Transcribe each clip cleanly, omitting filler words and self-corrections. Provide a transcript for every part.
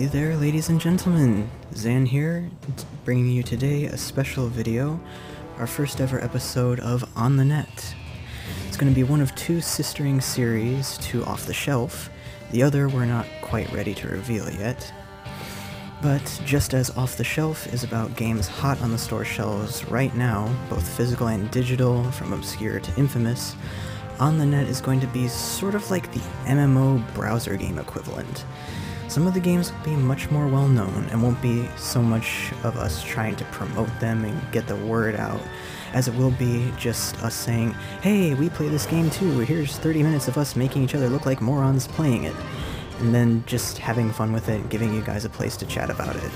Hey there, ladies and gentlemen, Xan here, bringing you today a special video, our first ever episode of On the Net. It's going to be one of two sistering series to Off the Shelf. The other we're not quite ready to reveal yet. But just as Off the Shelf is about games hot on the store shelves right now, both physical and digital, from obscure to infamous, On the Net is going to be sort of like the MMO browser game equivalent. Some of the games will be much more well known and won't be so much of us trying to promote them and get the word out, as it will be just us saying, hey, we play this game too, here's 30 minutes of us making each other look like morons playing it, and then just having fun with it and giving you guys a place to chat about it.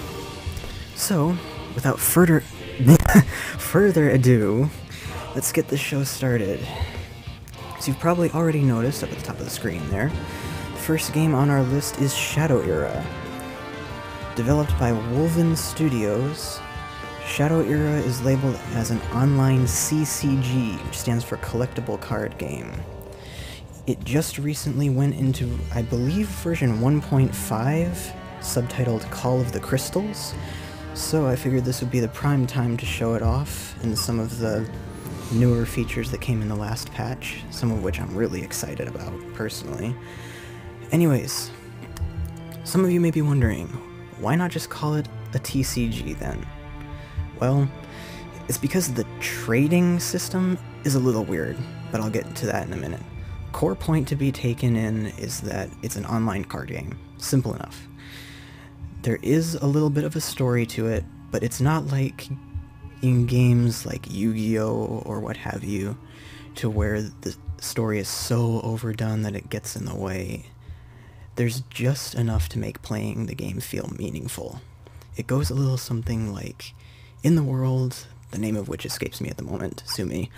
So, without further ado, let's get this show started. So you've probably already noticed up at the top of the screen there, first game on our list is Shadow Era. Developed by Wulven Studios, Shadow Era is labeled as an online CCG, which stands for Collectible Card Game. It just recently went into, I believe, version 1.5, subtitled Call of the Crystals, so I figured this would be the prime time to show it off, and some of the newer features that came in the last patch, some of which I'm really excited about, personally. Anyways, some of you may be wondering, why not just call it a TCG then? Well, it's because the trading system is a little weird, but I'll get to that in a minute. Core point to be taken in is that it's an online card game. Simple enough. There is a little bit of a story to it, but it's not like in games like Yu-Gi-Oh! Or what have you, to where the story is so overdone that it gets in the way. There's just enough to make playing the game feel meaningful. It goes a little something like, in the world, the name of which escapes me at the moment, sue me,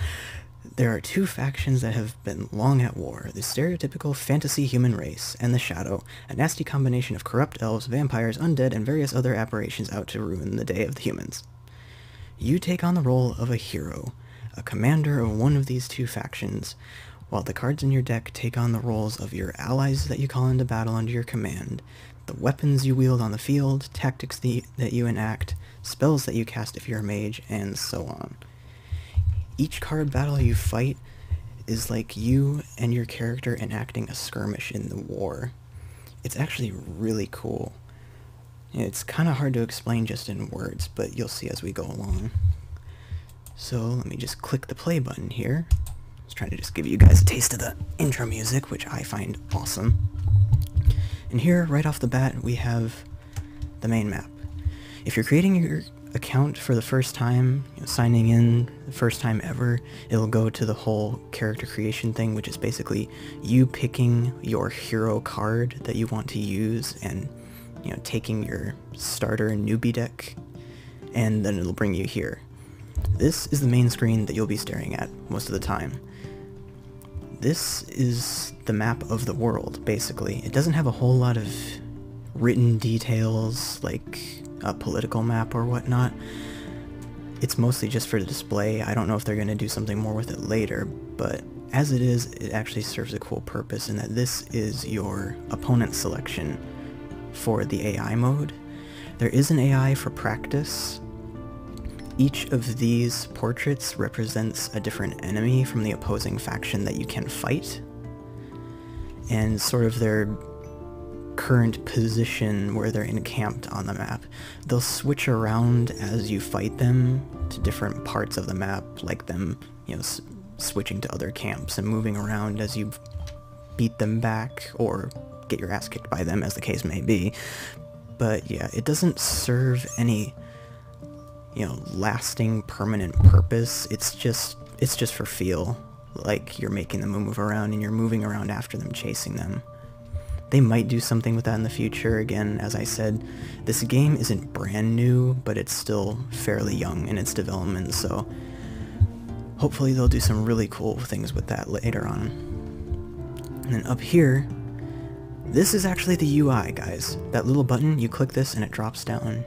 there are two factions that have been long at war, the stereotypical fantasy human race, and the Shadow, a nasty combination of corrupt elves, vampires, undead, and various other aberrations out to ruin the day of the humans. You take on the role of a hero, a commander of one of these two factions, while the cards in your deck take on the roles of your allies that you call into battle under your command, the weapons you wield on the field, tactics that you enact, spells that you cast if you're a mage, and so on. Each card battle you fight is like you and your character enacting a skirmish in the war. It's actually really cool. It's kind of hard to explain just in words, but you'll see as we go along. So let me just click the play button here. I was trying to just give you guys a taste of the intro music, which I find awesome. And here, right off the bat, we have the main map. If you're creating your account for the first time, signing in the first time ever, it'll go to the whole character creation thing, which is basically you picking your hero card that you want to use and taking your starter and newbie deck, and then it'll bring you here. This is the main screen that you'll be staring at most of the time. This is the map of the world, basically. It doesn't have a whole lot of written details like a political map or whatnot. It's mostly just for the display. I don't know if they're going to do something more with it later, but as it is, it actually serves a cool purpose in that this is your opponent selection for the AI mode. There is an AI for practice. Each of these portraits represents a different enemy from the opposing faction that you can fight, and sort of their current position where they're encamped on the map. They'll switch around as you fight them to different parts of the map, like them, switching to other camps and moving around as you beat them back or get your ass kicked by them, as the case may be. But yeah, it doesn't serve any lasting permanent purpose. It's just for feel, like you're making them move around and you're moving around after them, chasing them. They might do something with that in the future. Again, as I said, this game isn't brand new, but it's still fairly young in its development, so hopefully they'll do some really cool things with that later on. And then up here, this is actually the UI, guys. That little button, you click this and it drops down.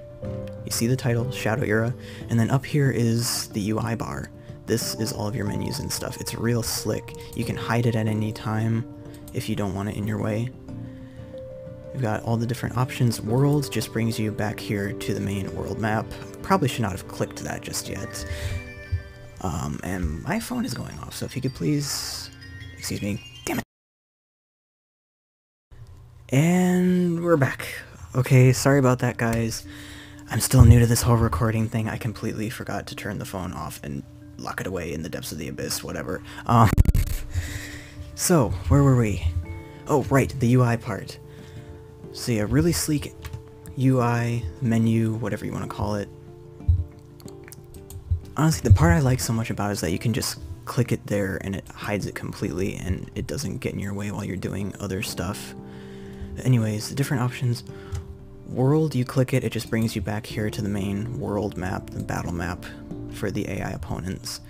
You see the title, Shadow Era, and then up here is the UI bar. This is all of your menus and stuff. It's real slick. You can hide it at any time if you don't want it in your way. We've got all the different options. World just brings you back here to the main world map. Probably should not have clicked that just yet. And my phone is going off, so if you could please... Excuse me. Damn it. And we're back. Okay, sorry about that, guys. I'm still new to this whole recording thing. I completely forgot to turn the phone off and lock it away in the depths of the abyss, whatever. So, where were we? Oh, right, the UI part. See, a really sleek UI, menu, whatever you want to call it. Honestly, the part I like so much about it is that you can just click it there and it hides it completely and it doesn't get in your way while you're doing other stuff. But anyways, the different options. World, you click it, it just brings you back here to the main world map, the battle map for the AI opponents.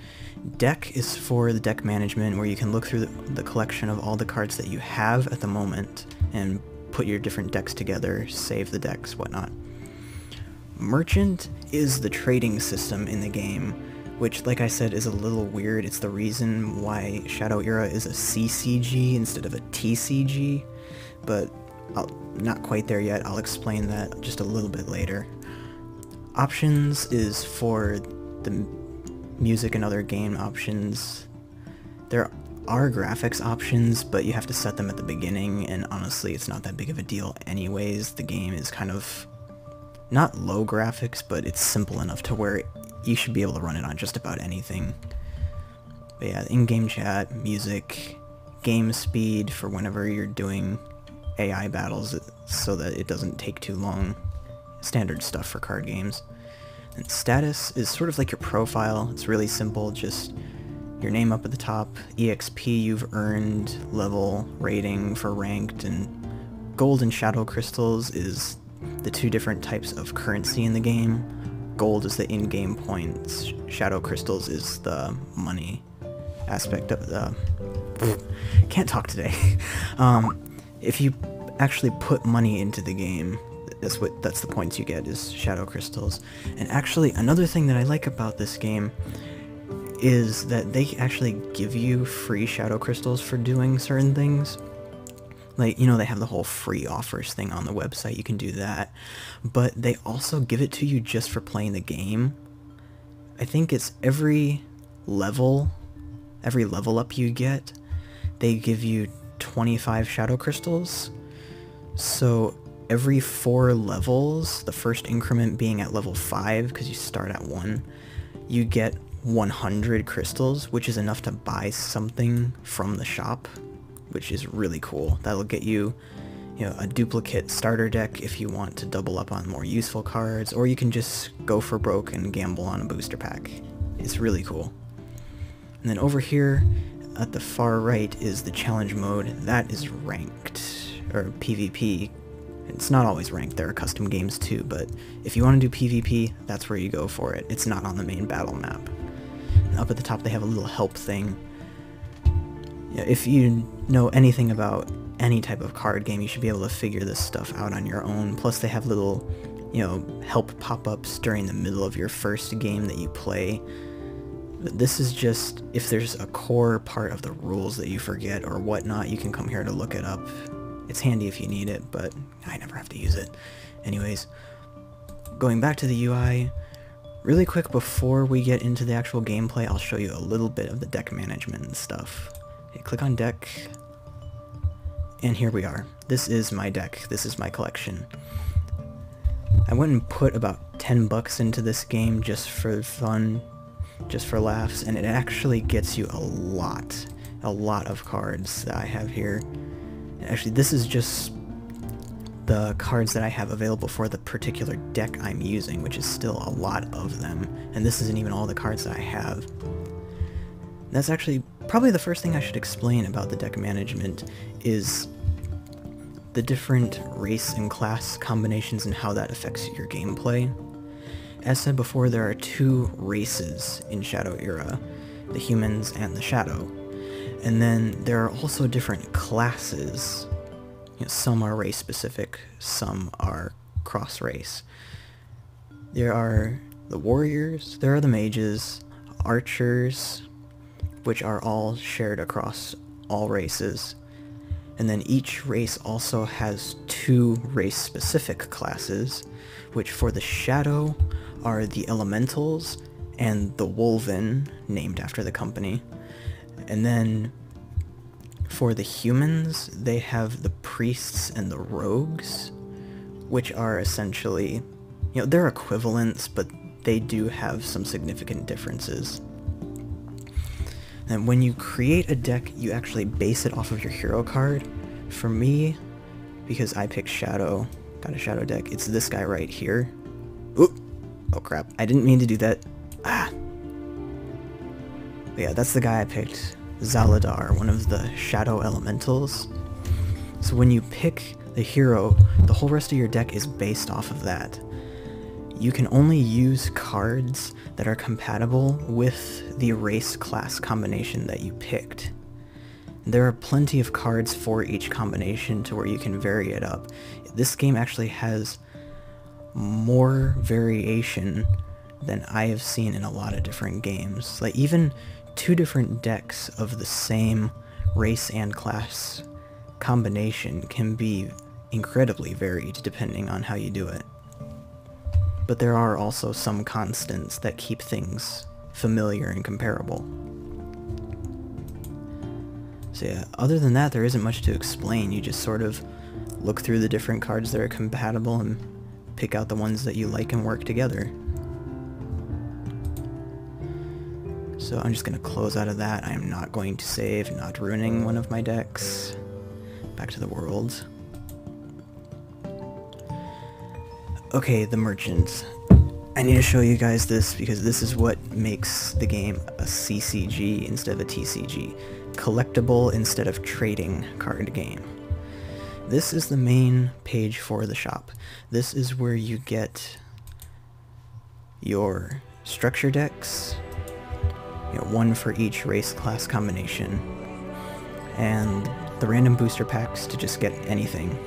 Deck is for the deck management, where you can look through the collection of all the cards that you have at the moment and put your different decks together, save the decks, whatnot. Merchant is the trading system in the game, which, like I said, is a little weird. It's the reason why Shadow Era is a CCG instead of a TCG, but not quite there yet. I'll explain that just a little bit later. Options is for the music and other game options. There are graphics options, but you have to set them at the beginning, and honestly, it's not that big of a deal anyways. The game is kind of not low graphics, but it's simple enough to where you should be able to run it on just about anything. But yeah, in-game chat, music, game speed for whenever you're doing AI battles so that it doesn't take too long. Standard stuff for card games. And status is sort of like your profile. It's really simple, just your name up at the top, EXP you've earned, level, rating for ranked, and gold and shadow crystals is the two different types of currency in the game. Gold is the in-game points, shadow crystals is the money aspect of the... Can't talk today. If you actually put money into the game, that's the points you get, is shadow crystals. And actually, another thing that I like about this game is that they actually give you free shadow crystals for doing certain things. Like, you know, they have the whole free offers thing on the website, you can do that. But they also give it to you just for playing the game. I think it's every level up you get, they give you 25 shadow crystals. So every 4 levels, the first increment being at level 5, because you start at 1, you get 100 crystals, which is enough to buy something from the shop, which is really cool. That'll get you, a duplicate starter deck if you want to double up on more useful cards, or you can just go for broke and gamble on a booster pack. It's really cool. And then over here at the far right is the challenge mode. That is ranked, or PvP. It's not always ranked, there are custom games too, but if you want to do PvP, that's where you go for it. It's not on the main battle map. And up at the top they have a little help thing. If you know anything about any type of card game, you should be able to figure this stuff out on your own. Plus they have little, help pop-ups during the middle of your first game that you play. But this is just, if there's a core part of the rules that you forget or whatnot, you can come here to look it up. It's handy if you need it, but I never have to use it. Anyways, going back to the UI, really quick before we get into the actual gameplay, I'll show you a little bit of the deck management and stuff. Okay, click on deck, and here we are. This is my deck, this is my collection. I went and put about 10 bucks into this game just for fun, just for laughs, and it actually gets you a lot of cards that I have here. Actually, this is just the cards that I have available for the particular deck I'm using, which is still a lot of them, and this isn't even all the cards that I have. That's actually probably the first thing I should explain about the deck management, is the different race and class combinations and how that affects your gameplay. As said before, there are 2 races in Shadow Era, the humans and the Shadow. And then there are also different classes. Some are race specific, some are cross race. There are the warriors, there are the mages, archers, which are all shared across all races. And then each race also has 2 race-specific classes, which for the Shadow are the Elementals and the Wulven, named after the company. And then for the humans, they have the Priests and the Rogues, which are essentially, you know, they're equivalents, but they do have some significant differences. And when you create a deck, you actually base it off of your hero card. For me, because I picked Shadow, got a Shadow deck, it's this guy right here. Oop! Oh crap, I didn't mean to do that. Ah! But yeah, that's the guy I picked. Zaladar, one of the Shadow Elementals. So when you pick the hero, the whole rest of your deck is based off of that. You can only use cards that are compatible with the race class combination that you picked. There are plenty of cards for each combination to where you can vary it up. This game actually has more variation than I have seen in a lot of different games. Like, even 2 different decks of the same race and class combination can be incredibly varied depending on how you do it. But there are also some constants that keep things familiar and comparable. So yeah, other than that, there isn't much to explain. You just sort of look through the different cards that are compatible and pick out the ones that you like and work together. So I'm just going to close out of that. I am not going to save, not ruining one of my decks. Back to the world. Okay, the merchant. I need to show you guys this because this is what makes the game a CCG instead of a TCG. Collectible instead of trading card game. This is the main page for the shop. This is where you get your structure decks, you know, 1 for each race class combination, and the random booster packs to just get anything.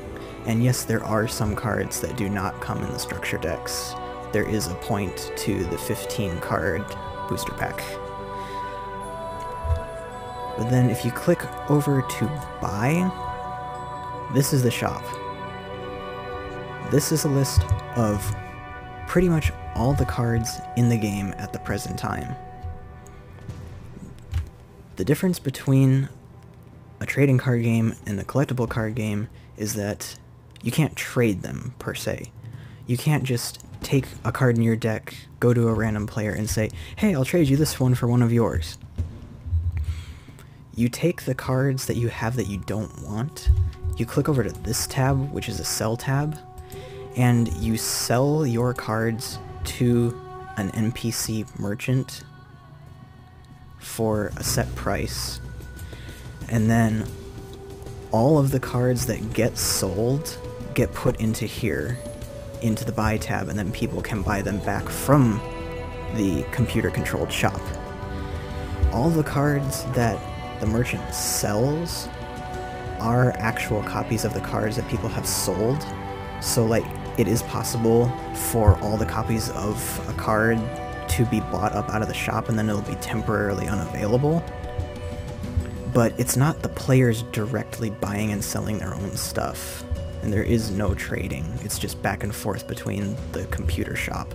And yes, there are some cards that do not come in the structure decks. There is a point to the 15 card booster pack. But then if you click over to buy, this is the shop. This is a list of pretty much all the cards in the game at the present time. The difference between a trading card game and a collectible card game is that you can't trade them, per se. You can't just take a card in your deck, go to a random player and say, hey, I'll trade you this one for one of yours. You take the cards that you have that you don't want, you click over to this tab, which is a sell tab, and you sell your cards to an NPC merchant for a set price. And then all of the cards that get sold get put into here, into the buy tab, and then people can buy them back from the computer-controlled shop. All the cards that the merchant sells are actual copies of the cards that people have sold. So, like, it is possible for all the copies of a card to be bought up out of the shop and then it'll be temporarily unavailable. But it's not the players directly buying and selling their own stuff. And there is no trading. It's just back and forth between the computer shop.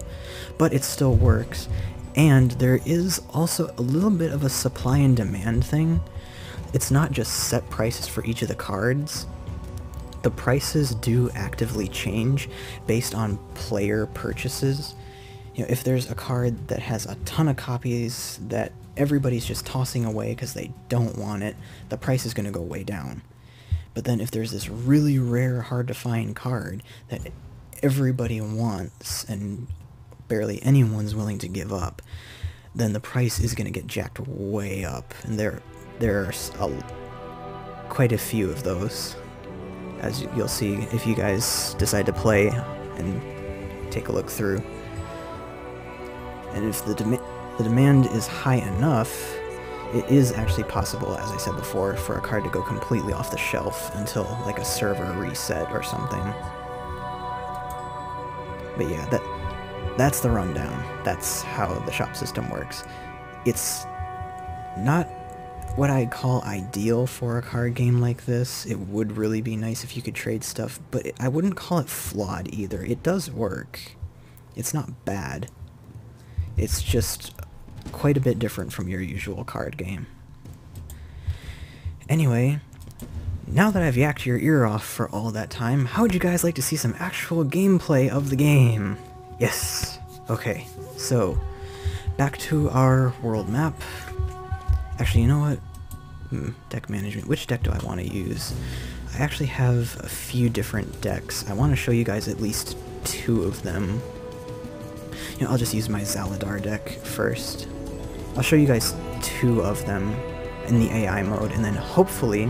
But it still works. And there is also a little bit of a supply and demand thing. It's not just set prices for each of the cards. The prices do actively change based on player purchases. You know, if there's a card that has a ton of copies that everybody's just tossing away because they don't want it, the price is going to go way down. But then if there's this really rare, hard-to-find card that everybody wants and barely anyone's willing to give up, then the price is going to get jacked way up. And there are quite a few of those, as you'll see if you guys decide to play and take a look through. And if the demand is high enough, it is actually possible, as I said before, for a card to go completely off the shelf until, like, a server reset or something. But yeah, that's the rundown. That's how the shop system works. It's not what I'd call ideal for a card game like this. It would really be nice if you could trade stuff, but I wouldn't call it flawed either. It does work. It's not bad. It's just quite a bit different from your usual card game. Anyway, now that I've yacked your ear off for all that time, how would you guys like to see some actual gameplay of the game? Yes! Okay, so, back to our world map. Actually, you know what? Deck management. Which deck do I want to use? I actually have a few different decks. I want to show you guys at least 2 of them. You know, I'll just use my Zaladar deck first. I'll show you guys 2 of them in the AI mode, and then hopefully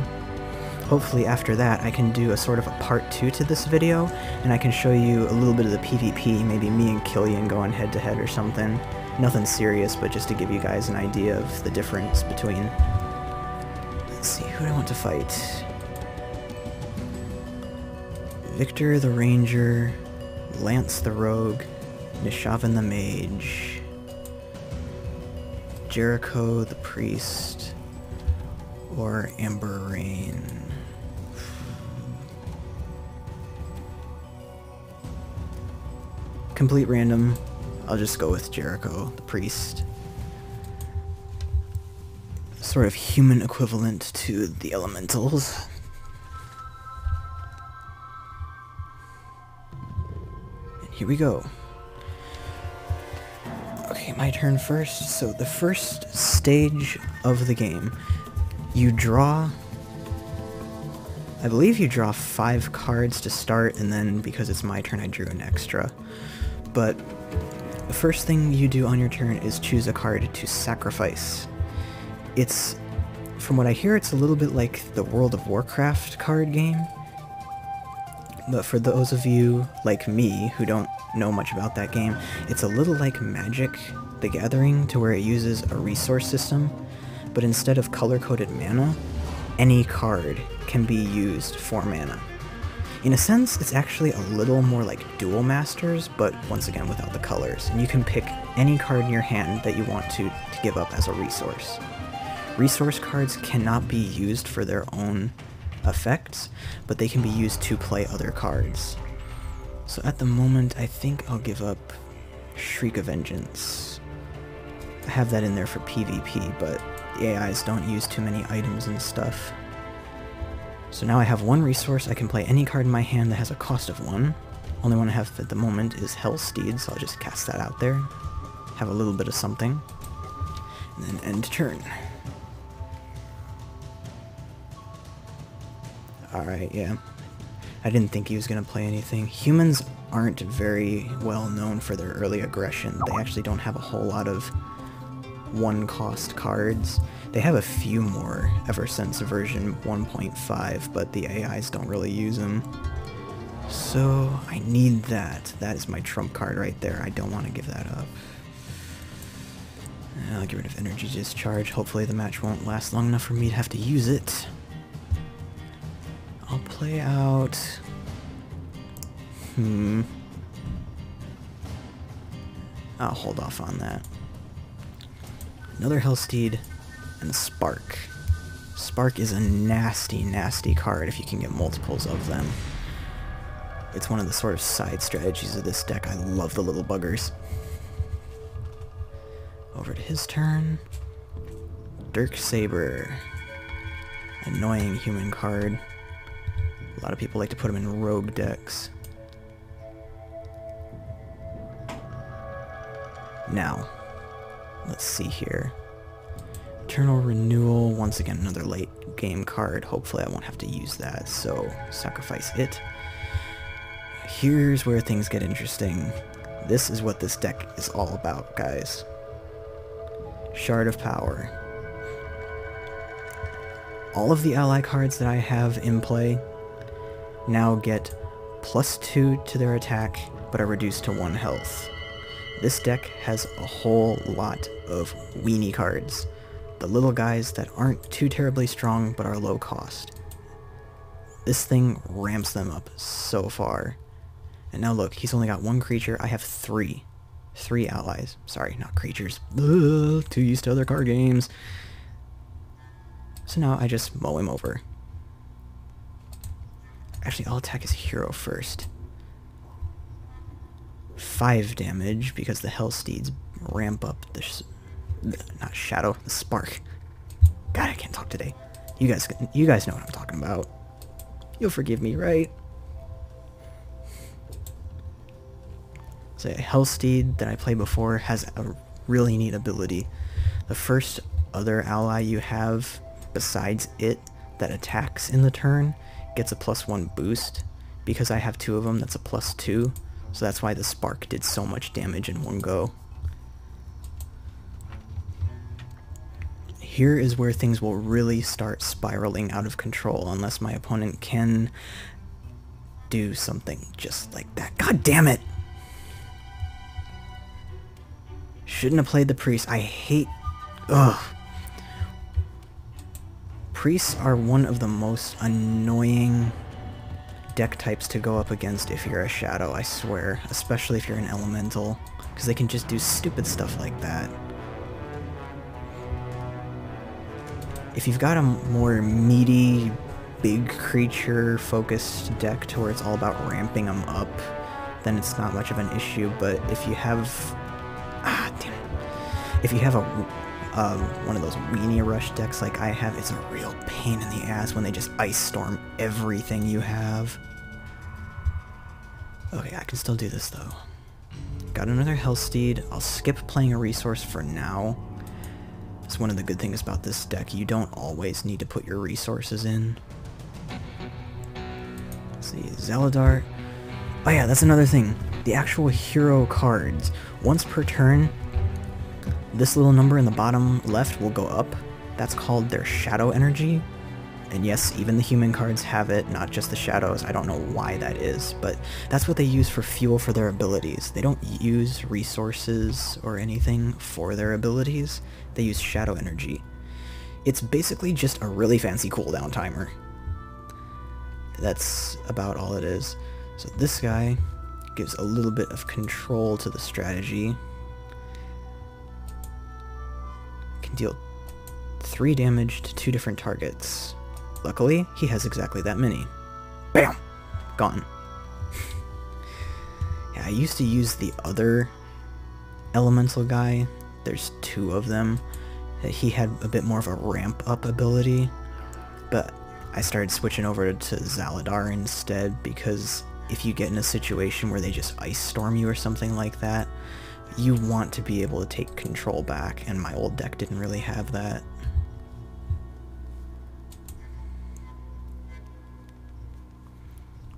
after that I can do a sort of a part 2 to this video, and I can show you a little bit of the PvP, maybe me and Killian going head to head or something. Nothing serious, but just to give you guys an idea of the difference between... Let's see, who do I want to fight? Victor the Ranger, Lance the Rogue, Nishavan the Mage, Jericho the Priest, or Amber Rain. Complete random. I'll just go with Jericho the Priest. Sort of human equivalent to the elementals. And here we go. Okay, my turn first. So the first stage of the game, you draw... I believe you draw 5 cards to start, and then because it's my turn I drew an extra. But the first thing you do on your turn is choose a card to sacrifice. It's, from what I hear, it's a little bit like the World of Warcraft card game. But for those of you like me who don't know much about that game, it's a little like Magic the Gathering, to where it uses a resource system, but instead of color-coded mana, any card can be used for mana. In a sense, it's actually a little more like Duel Masters, but once again without the colors, and you can pick any card in your hand that you want to give up as a resource. Resource cards cannot be used for their own effects, but they can be used to play other cards. So at the moment, I think I'll give up Shriek of Vengeance. I have that in there for PvP, but the AIs don't use too many items and stuff. So now I have 1 resource. I can play any card in my hand that has a cost of 1. Only one I have at the moment is Hellsteed, so I'll just cast that out there. Have a little bit of something. And then end turn. Alright, yeah. I didn't think he was going to play anything. Humans aren't very well known for their early aggression. They actually don't have a whole lot of 1-cost cards. They have a few more ever since version 1.5, but the AIs don't really use them. So I need that. That is my trump card right there. I don't want to give that up. I'll get rid of Energy Discharge. Hopefully the match won't last long enough for me to have to use it. I'll play out... I'll hold off on that. Another Hellsteed, and Spark. Spark is a nasty, nasty card if you can get multiples of them. It's one of the sort of side strategies of this deck. I love the little buggers. Over to his turn. Dirk Saber. Annoying human card. A lot of people like to put him in rogue decks. Now, let's see here. Eternal Renewal, once again another late game card. Hopefully I won't have to use that, so sacrifice it. Here's where things get interesting. This is what this deck is all about, guys. Shard of Power. All of the ally cards that I have in play now get +2 to their attack, but are reduced to 1 health. This deck has a whole lot of weenie cards. The little guys that aren't too terribly strong, but are low cost. This thing ramps them up so far. And now look, he's only got 1 creature. I have 3. 3 allies. Sorry, not creatures. Ugh, too used to other card games. So now I just mow him over. Actually, I'll attack his hero first. 5 damage, because the Hellsteeds ramp up the not Shadow, the Spark. God, I can't talk today. You guys know what I'm talking about. You'll forgive me, right? So Hellsteed that I played before has a really neat ability. The first other ally you have besides it that attacks in the turn gets a +1 boost. Because I have 2 of them, that's a +2. So that's why the Spark did so much damage in one go. Here is where things will really start spiraling out of control unless my opponent can do something just like that. God damn it! Shouldn't have played the priest. I hate... Ugh. Priests are one of the most annoying deck types to go up against if you're a Shadow, I swear. Especially if you're an Elemental. Because they can just do stupid stuff like that. If you've got a more meaty, big creature-focused deck to where it's all about ramping them up, then it's not much of an issue, but if you have... Ah, damn it. If you have a one of those weenie rush decks like I have, it's a real pain in the ass when they just ice storm everything you have. Okay, I can still do this though. Got another Hellsteed. I'll skip playing a resource for now. It's one of the good things about this deck. You don't always need to put your resources in. Let's see, Zaladar. Oh yeah, that's another thing. The actual hero cards. Once per turn, this little number in the bottom left will go up. That's called their shadow energy. And yes, even the human cards have it, not just the shadows. I don't know why that is, but that's what they use for fuel for their abilities. They don't use resources or anything for their abilities. They use shadow energy. It's basically just a really fancy cooldown timer. That's about all it is. So this guy gives a little bit of control to the strategy. Can deal 3 damage to 2 different targets. Luckily, he has exactly that many. Bam! Gone. Yeah, I used to use the other elemental guy. There's 2 of them. He had a bit more of a ramp-up ability, but I started switching over to Zaladar instead, because if you get in a situation where they just ice storm you or something like that, you want to be able to take control back, and my old deck didn't really have that.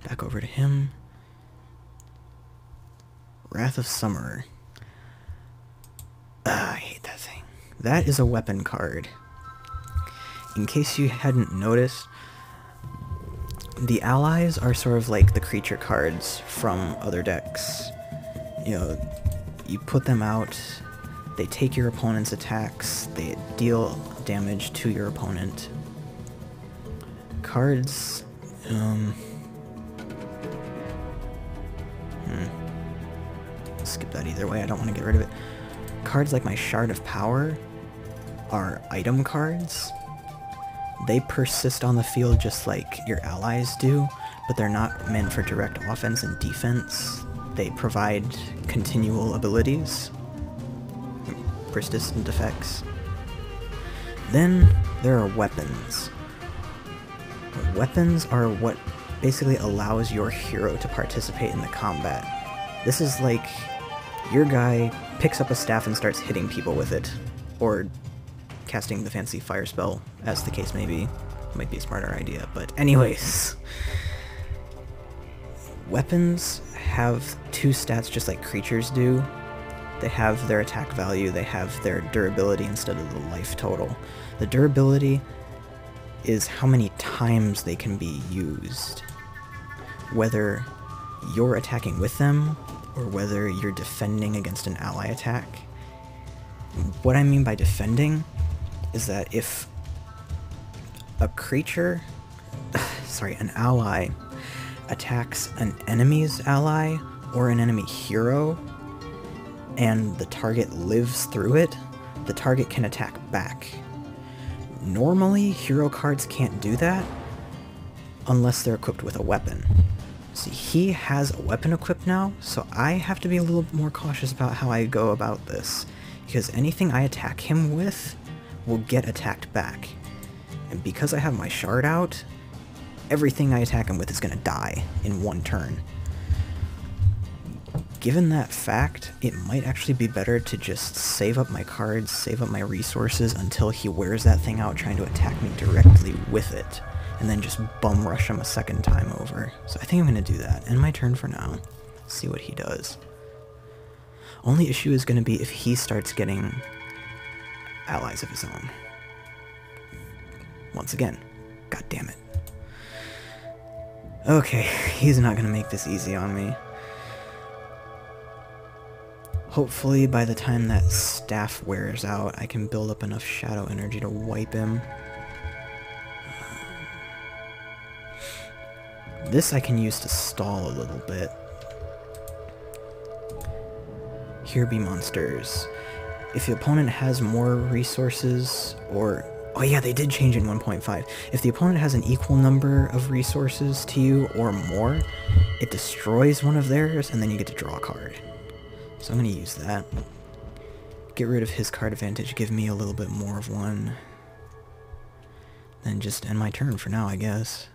Back over to him. Wrath of Summer. I hate that thing. That is a weapon card. In case you hadn't noticed, the allies are sort of like the creature cards from other decks. You know, you put them out, they take your opponent's attacks, they deal damage to your opponent. Cards, skip that either way, I don't want to get rid of it. Cards like my Shard of Power are item cards. They persist on the field just like your allies do, but they're not meant for direct offense and defense. They provide continual abilities, persistent effects. Then there are weapons. Weapons are what basically allows your hero to participate in the combat. This is like your guy picks up a staff and starts hitting people with it, or casting the fancy fire spell, as the case may be. Might be a smarter idea, but anyways. Weapons have 2 stats just like creatures do. They have their attack value, they have their durability instead of the life total. The durability is how many times they can be used. Whether you're attacking with them, or whether you're defending against an ally attack. What I mean by defending is that if a creature, an ally, attacks an enemy's ally or an enemy hero, and the target lives through it, the target can attack back. Normally, hero cards can't do that unless they're equipped with a weapon. See, he has a weapon equipped now, so I have to be a little more cautious about how I go about this, because anything I attack him with will get attacked back. And because I have my shard out, everything I attack him with is going to die in one turn. Given that fact, it might actually be better to just save up my cards, save up my resources until he wears that thing out trying to attack me directly with it, and then just bum rush him a second time over. So I think I'm going to do that. End my turn for now. See what he does. Only issue is going to be if he starts getting allies of his own. Once again. God damn it. Okay, he's not going to make this easy on me. Hopefully by the time that staff wears out, I can build up enough shadow energy to wipe him. This I can use to stall a little bit. Here be monsters. If the opponent has more resources, or... Oh yeah, they did change in 1.5. If the opponent has an equal number of resources to you or more, it destroys one of theirs, and then you get to draw a card. So I'm going to use that. Get rid of his card advantage, give me a little bit more of one. Then just end my turn for now, I guess.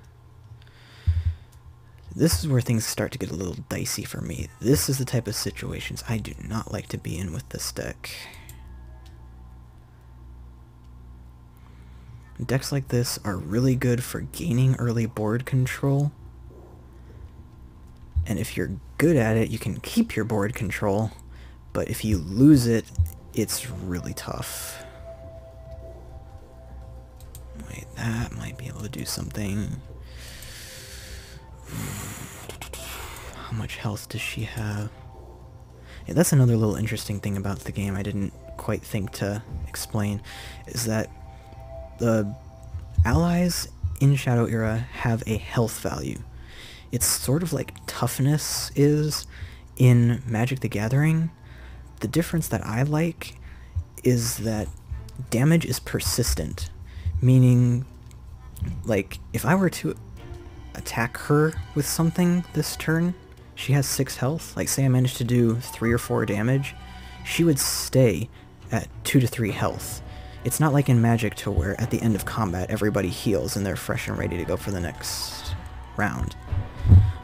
This is where things start to get a little dicey for me. This is the type of situations I do not like to be in with this deck. Decks like this are really good for gaining early board control. And if you're good at it, you can keep your board control. But if you lose it, it's really tough. Wait, that might be able to do something. How much health does she have? Yeah, that's another little interesting thing about the game I didn't quite think to explain, is that the allies in Shadow Era have a health value. It's sort of like toughness is in Magic the Gathering. The difference that I like is that damage is persistent, meaning, like, if I were to attack her with something this turn, she has 6 health, like say I managed to do 3 or 4 damage, she would stay at 2 to 3 health. It's not like in Magic to where at the end of combat everybody heals and they're fresh and ready to go for the next round.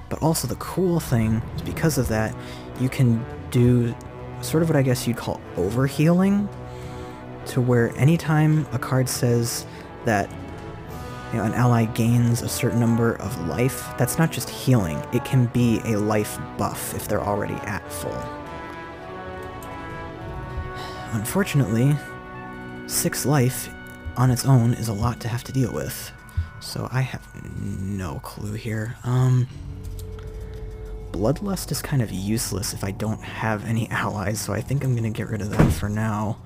But also the cool thing is because of that, you can do sort of what I guess you'd call overhealing, to where anytime a card says that, you know, an ally gains a certain number of life, that's not just healing, it can be a life buff if they're already at full. Unfortunately, 6 life on its own is a lot to have to deal with, so I have no clue here. Bloodlust is kind of useless if I don't have any allies, so I think I'm gonna get rid of that for now.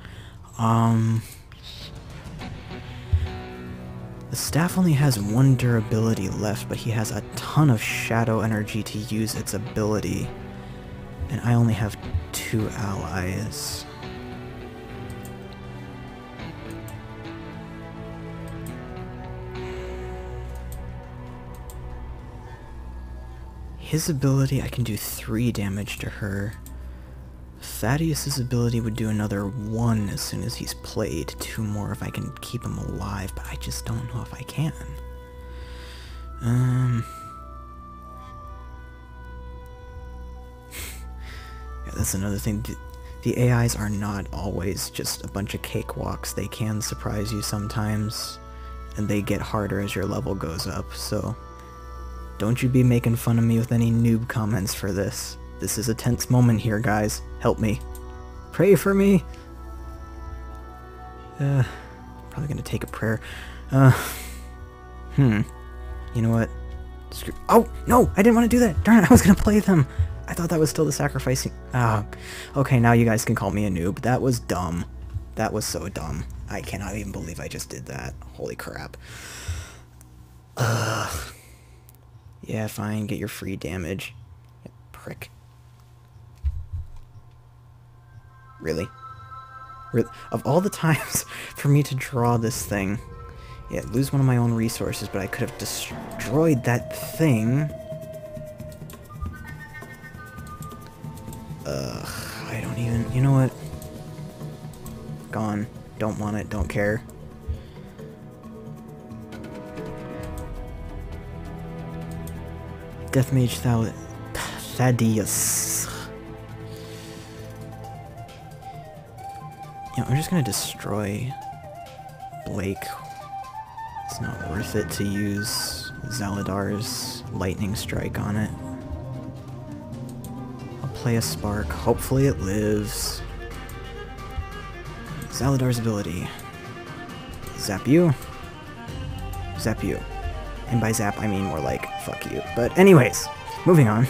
The staff only has 1 durability left, but he has a ton of shadow energy to use its ability, and I only have 2 allies. His ability, I can do 3 damage to her. Thaddeus's ability would do another 1 as soon as he's played. 2 more if I can keep him alive, but I just don't know if I can. Yeah, that's another thing. The AIs are not always just a bunch of cakewalks. They can surprise you sometimes, and they get harder as your level goes up, so don't you be making fun of me with any noob comments for this. This is a tense moment here, guys. Help me. Pray for me! Probably gonna take a prayer. You know what? Screw— oh, no! I didn't want to do that! Darn it, I was gonna play them! I thought that was still the sacrificing— okay, now you guys can call me a noob. That was dumb. That was so dumb. I cannot even believe I just did that. Holy crap. Yeah, fine, get your free damage. Yeah, prick. Really? Of all the times for me to draw this thing, Yeah, lose one of my own resources, but I could have destroyed that thing. Ugh, I don't even... You know what? Gone. Don't want it, don't care. Deathmage Thaddeus. You know, I'm just gonna destroy Blake. It's not worth it to use Zaladar's Lightning Strike on it. I'll play a Spark. Hopefully it lives. Zaladar's ability. Zap you. Zap you. And by zap, I mean more like, fuck you. But anyways, moving on.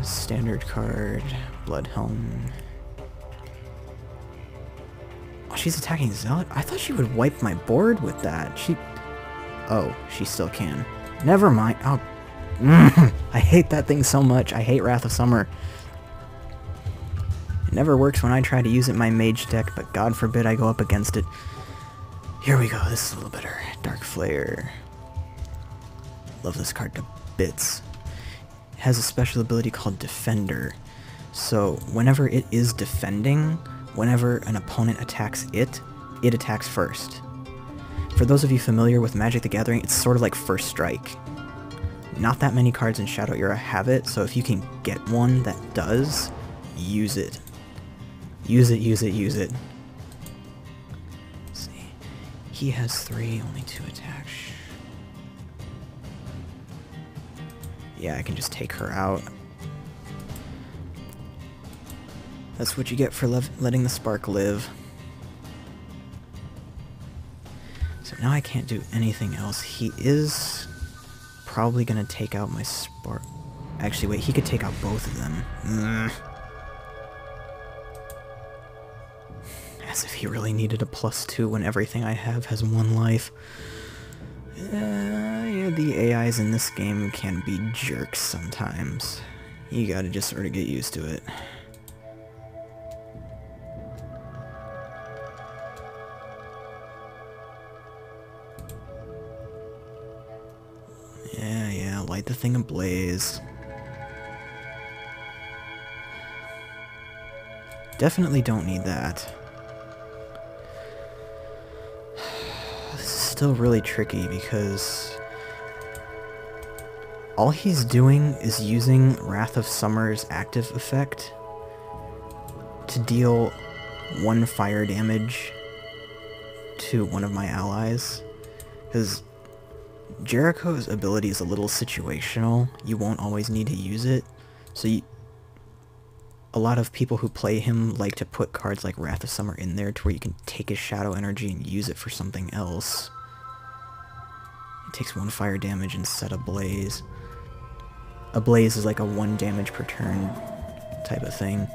Standard card. Bloodhelm. Oh, she's attacking Zealot? I thought she would wipe my board with that. Oh, she still can. Never mind. Oh, I hate that thing so much. I hate Wrath of Summer. It never works when I try to use it in my mage deck, but God forbid I go up against it. Here we go. This is a little better. Dark Flare. Love this card to bits. It has a special ability called Defender. So whenever it is defending, whenever an opponent attacks it, it attacks first. For those of you familiar with Magic the Gathering, it's sort of like First Strike. Not that many cards in Shadow Era have it, so if you can get one that does, use it. Use it, use it, use it. Let's see. He has 3, only 2 attacks. Yeah, I can just take her out. That's what you get for letting the Spark live. So now I can't do anything else. He is probably gonna take out my Spark. Actually, wait, he could take out both of them. As if he really needed a +2 when everything I have has 1 life. Yeah, the AIs in this game can be jerks sometimes. You gotta just sort of get used to it. Yeah, light the thing ablaze. Definitely don't need that. This is still really tricky because all he's doing is using Wrath of Summer's active effect to deal 1 fire damage to one of my allies. Because Jericho's ability is a little situational. You won't always need to use it. So a lot of people who play him like to put cards like Wrath of Summer in there to where you can take his shadow energy and use it for something else. It takes 1 fire damage and set a blaze. A blaze is like a 1 damage per turn type of thing.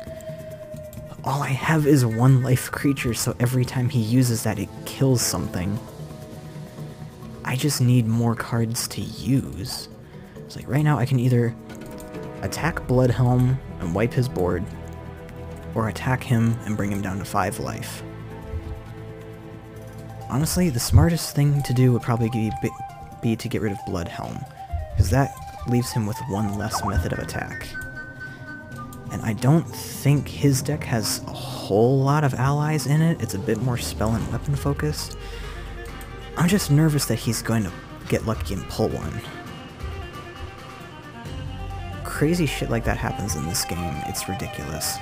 All I have is 1 life creature, so every time he uses that, it kills something. I just need more cards to use. It's like right now I can either attack Bloodhelm and wipe his board, or attack him and bring him down to 5 life. Honestly, the smartest thing to do would probably be to get rid of Bloodhelm, because that leaves him with 1 less method of attack. And I don't think his deck has a whole lot of allies in it. It's a bit more spell and weapon focused. I'm just nervous that he's going to get lucky and pull one. Crazy shit like that happens in this game. It's ridiculous.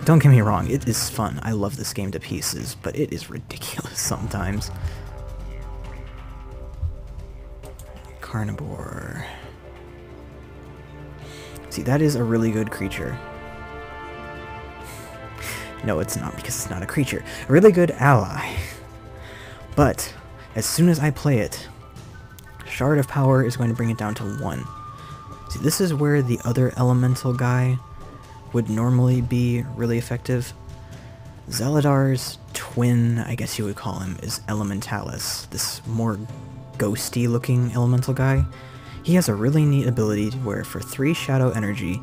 Don't get me wrong, it is fun. I love this game to pieces, but it is ridiculous sometimes. Carnivore. See, that is a really good creature. No, it's not, because it's not a creature. A really good ally. But, as soon as I play it, Shard of Power is going to bring it down to 1. See, this is where the other elemental guy would normally be really effective. Zaladar's twin, I guess you would call him, is Elementalis, this more ghosty looking elemental guy. He has a really neat ability where for 3 shadow energy,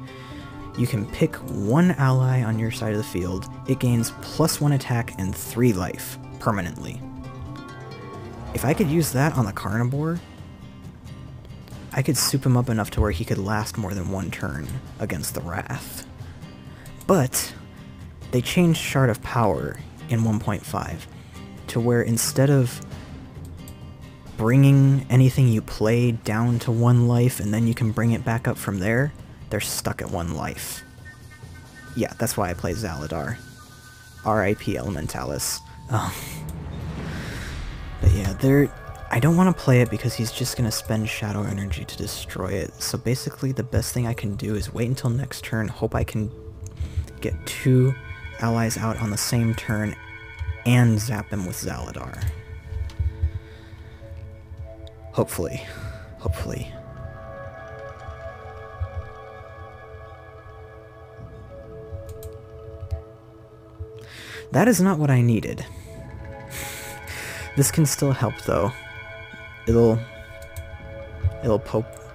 You can pick one ally on your side of the field. It gains +1 attack and 3 life, permanently. If I could use that on the Carnivore, I could soup him up enough to where he could last more than 1 turn against the Wrath. But they changed Shard of Power in 1.5 to where instead of bringing anything you play down to 1 life and then you can bring it back up from there, they're stuck at 1 life. Yeah, that's why I play Zaladar. R.I.P. Elementalis. But yeah, I don't want to play it because he's just going to spend Shadow Energy to destroy it. So basically the best thing I can do is wait until next turn, hope I can get 2 allies out on the same turn, and zap him with Zaladar. Hopefully. Hopefully. That is not what I needed. This can still help though. It'll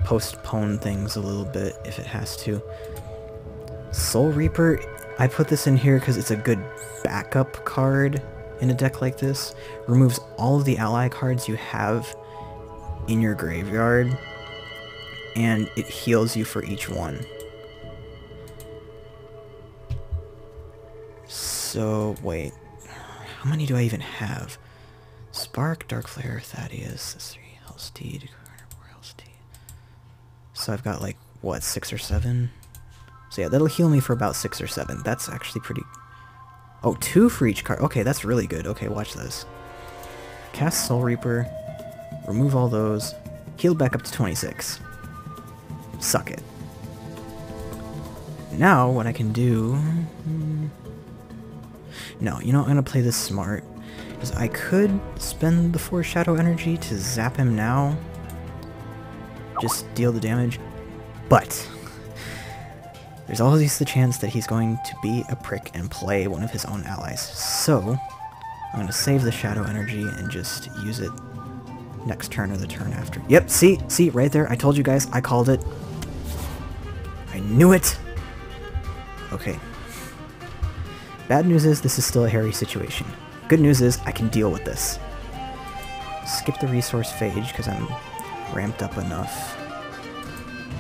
postpone things a little bit if it has to. Soul Reaper, I put this in here because it's a good backup card in a deck like this. Removes all of the ally cards you have in your graveyard, and it heals you for each one. So, wait. How many do I even have? Spark, Dark Flare, Thaddeus, S3, Hellsteed, Carnivore, Hellsteed. So I've got like, what, 6 or 7? So yeah, that'll heal me for about 6 or 7. That's actually pretty... Oh, 2 for each card. Okay, that's really good. Okay, watch this. Cast Soul Reaper, remove all those, heal back up to 26. Suck it. Now, what I can do... No, you know, I'm gonna play this smart. Because I could spend the 4 Shadow Energy to zap him now. Just deal the damage. But there's always the chance that he's going to be a prick and play one of his own allies. So I'm going to save the Shadow Energy and just use it next turn or the turn after. Yep, see, right there. I told you guys, I called it. I knew it. Okay. Bad news is this is still a hairy situation. Good news is I can deal with this. Skip the resource phage because I'm ramped up enough.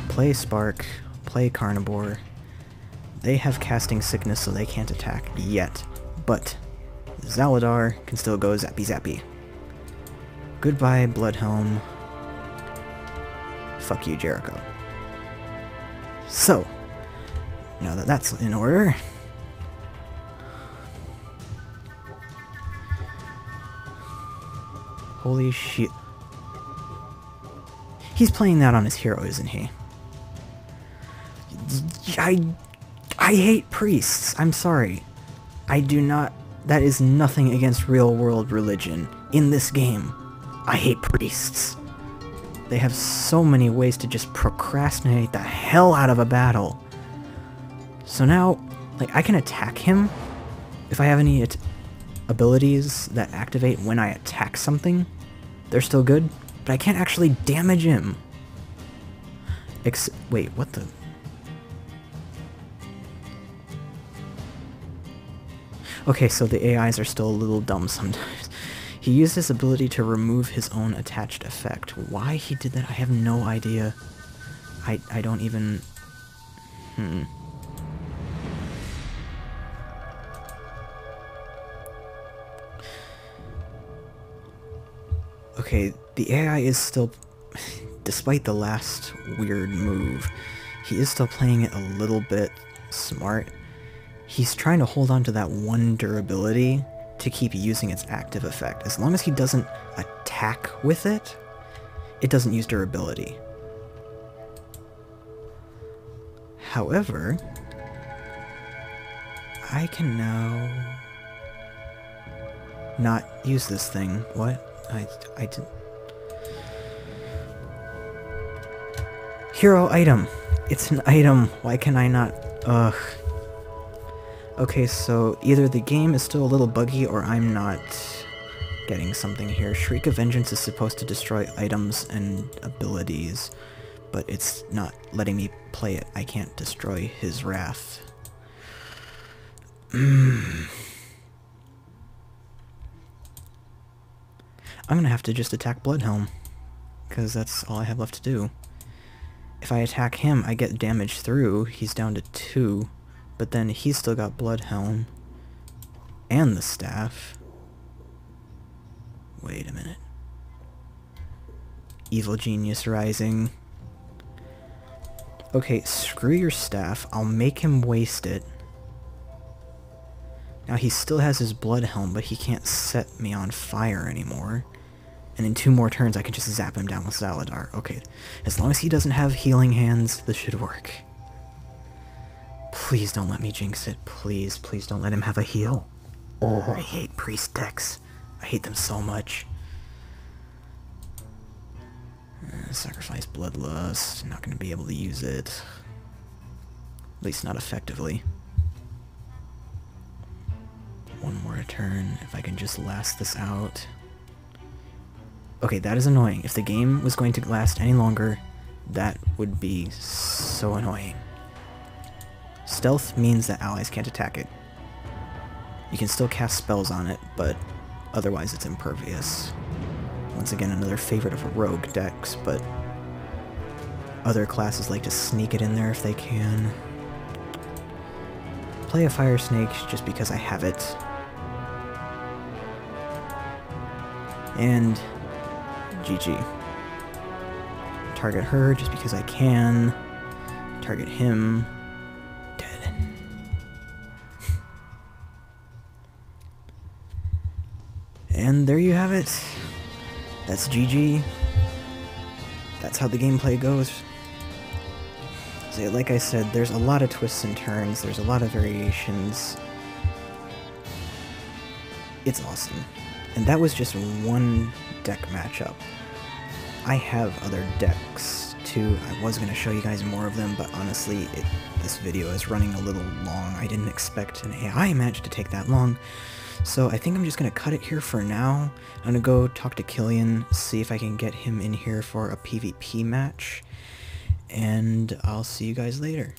Play Spark, play Carnivore. They have casting sickness so they can't attack yet, but Zaladar can still go zappy zappy. Goodbye Bloodhelm. Fuck you Jericho. So, now that that's in order, holy shit. He's playing that on his hero, isn't he? I hate priests. I'm sorry. I do not... That is nothing against real-world religion. In this game, I hate priests. They have so many ways to just procrastinate the hell out of a battle. So now, like, I can attack him if I have any abilities that activate when I attack something. They're still good, but I can't actually damage him. Wait, what the... Okay, so the AIs are still a little dumb sometimes. He used his ability to remove his own attached effect. Why he did that, I have no idea. I don't even... Okay, the AI is still... Despite the last weird move, he is still playing it a little bit smart. He's trying to hold on to that 1 durability to keep using its active effect. As long as he doesn't attack with it, it doesn't use durability. However, I can now not use this thing. What? I did... Hero item! It's an item! Why can I not... Ugh. Okay, so either the game is still a little buggy or I'm not getting something here. Shriek of Vengeance is supposed to destroy items and abilities, but it's not letting me play it. I can't destroy his wrath. I'm gonna have to just attack Bloodhelm, because that's all I have left to do. If I attack him, I get damage through. He's down to 2, but then he's still got Bloodhelm and the staff. Wait a minute. Evil Genius Rising. Okay, screw your staff. I'll make him waste it. Now he still has his Bloodhelm, but he can't set me on fire anymore. And in 2 more turns I can just zap him down with Zaladar. Okay, as long as he doesn't have healing hands, this should work. Please don't let me jinx it. Please, please don't let him have a heal. Oh, I hate priest decks. I hate them so much. Sacrifice Bloodlust. Not going to be able to use it. At least not effectively. 1 more turn, if I can just last this out. Okay, that is annoying. If the game was going to last any longer, that would be so annoying. Stealth means that allies can't attack it. You can still cast spells on it, but otherwise it's impervious. Once again, another favorite of rogue decks, but other classes like to sneak it in there if they can. Play a Fire Snake just because I have it. And GG. Target her just because I can. Target him. Dead. And there you have it. That's GG. That's how the gameplay goes. So, like I said, there's a lot of twists and turns, there's a lot of variations. It's awesome. And that was just one deck matchup. I have other decks too. I was going to show you guys more of them, but honestly, this video is running a little long. I didn't expect an AI match to take that long. So I think I'm just going to cut it here for now. I'm going to go talk to Killian, see if I can get him in here for a PvP match. And I'll see you guys later.